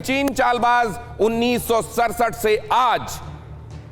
चीन चालबाज 1967 से आज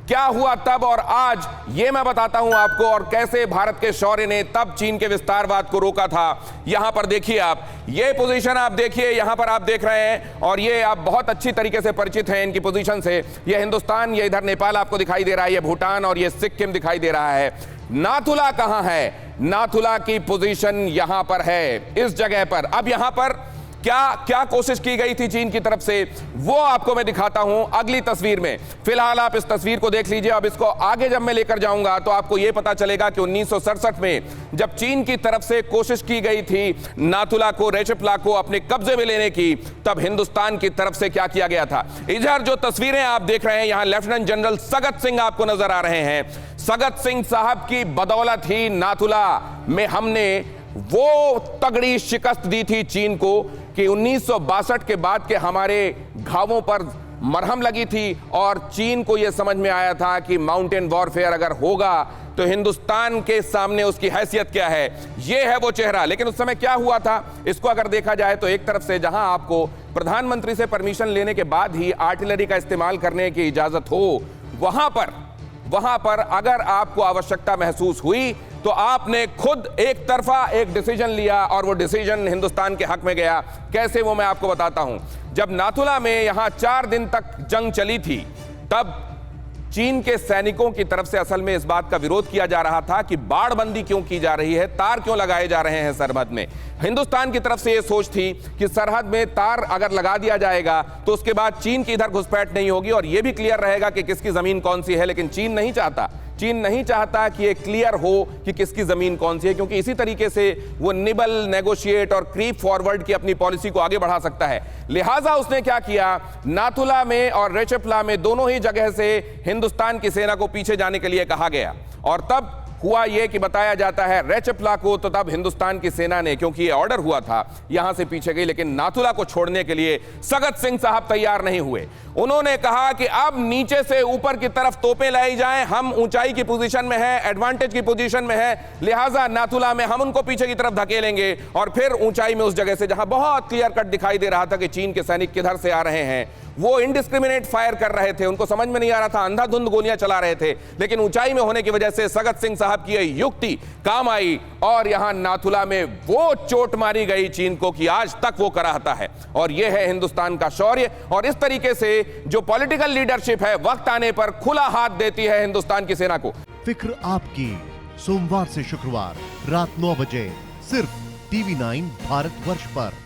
क्या हुआ तब और आज ये मैं बताता हूं आपको, और कैसे भारत के शौर्य ने तब चीन के विस्तारवाद को रोका था। यहां पर देखिए आप, ये पोजीशन आप देखिए, यहां पर आप देख रहे हैं, और ये आप बहुत अच्छी तरीके से परिचित हैं इनकी पोजीशन से। ये हिंदुस्तान, ये इधर नेपाल आपको दिखाई दे रहा है, ये भूटान और ये सिक्किम दिखाई दे रहा है। नाथुला कहां है? नाथुला की पोजीशन यहां पर है, इस जगह पर। अब यहां पर क्या क्या कोशिश की गई थी चीन की तरफ से, वो आपको मैं दिखाता हूं अगली तस्वीर में। फिलहाल आप इस तस्वीर को देख लीजिए। अब इसको आगे जब मैं लेकर जाऊंगा तो आपको यह पता चलेगा कि 1967 में जब चीन की तरफ से कोशिश की गई थी नाथुला को, रेचेप्ला को अपने कब्जे में लेने की, तब हिंदुस्तान की तरफ से क्या किया गया था। इधर जो तस्वीरें आप देख रहे हैं, यहां लेफ्टिनेंट जनरल सगत सिंह आपको नजर आ रहे हैं। सगत सिंह साहब की बदौलत ही नाथुला में हमने वो तगड़ी शिकस्त दी थी चीन को कि 1962 के बाद के हमारे घावों पर मरहम लगी थी, और चीन को यह समझ में आया था कि माउंटेन वॉरफेयर अगर होगा तो हिंदुस्तान के सामने उसकी हैसियत क्या है। यह है वो चेहरा। लेकिन उस समय क्या हुआ था, इसको अगर देखा जाए तो एक तरफ से जहां आपको प्रधानमंत्री से परमिशन लेने के बाद ही आर्टिलरी का इस्तेमाल करने की इजाजत हो, वहां पर अगर आपको आवश्यकता महसूस हुई तो आपने खुद एक तरफा एक डिसीजन लिया, और वो डिसीजन हिंदुस्तान के हक में गया। कैसे, वो मैं आपको बताता हूं। जब नाथुला में यहां 4 दिन तक जंग चली थी, तब चीन के सैनिकों की तरफ से असल में इस बात का विरोध किया जा रहा था कि बाड़बंदी क्यों की जा रही है, तार क्यों लगाए जा रहे हैं सरहद में। हिंदुस्तान की तरफ से यह सोच थी कि सरहद में तार अगर लगा दिया जाएगा तो उसके बाद चीन की इधर घुसपैठ नहीं होगी, और यह भी क्लियर रहेगा कि किसकी जमीन कौन सी है। लेकिन चीन नहीं चाहता कि ये क्लियर हो कि किसकी जमीन कौन सी है, क्योंकि इसी तरीके से वो निबल, नेगोशिएट और क्रीप फॉरवर्ड की अपनी पॉलिसी को आगे बढ़ा सकता है। लिहाजा उसने क्या किया, नाथुला में और रेचेप्ला में दोनों ही जगह से हिंदुस्तान की सेना को पीछे जाने के लिए कहा गया। और तब हुआ यह कि बताया जाता है रेचेप्ला को तो तब हिंदुस्तान की सेना ने, क्योंकि ये ऑर्डर हुआ था, यहां से पीछे गई। लेकिन नाथुला को छोड़ने के लिए सगत सिंह साहब तैयार नहीं हुए। उन्होंने कहा कि अब नीचे से ऊपर की तरफ तोपें लाई जाएं, हम ऊंचाई की पोजीशन में हैं, एडवांटेज की पोजीशन में है, लिहाजा नाथुला में हम उनको पीछे की तरफ धकेलेंगे, और फिर ऊंचाई में उस जगह से जहां बहुत क्लियर कट दिखाई दे रहा था कि चीन के सैनिक किधर से आ रहे हैं, वो इनडिस्क्रिमिनेट फायर कर रहे थे, उनको समझ में नहीं आ रहा था, अंधाधुंध गोलियां चला रहे थे। लेकिन ऊंचाई में होने की वजह से सगत सिंह साहब की यह युक्ति काम आई, और यहां नाथुला में वो चोट मारी गई चीन को कि आज तक वो कराहता है। और यह है हिंदुस्तान का शौर्य। और इस तरीके से जो पॉलिटिकल लीडरशिप है, वक्त आने पर खुला हाथ देती है हिंदुस्तान की सेना को। फिक्र आपकी, सोमवार से शुक्रवार रात 9 बजे सिर्फ TV9 भारतवर्ष पर।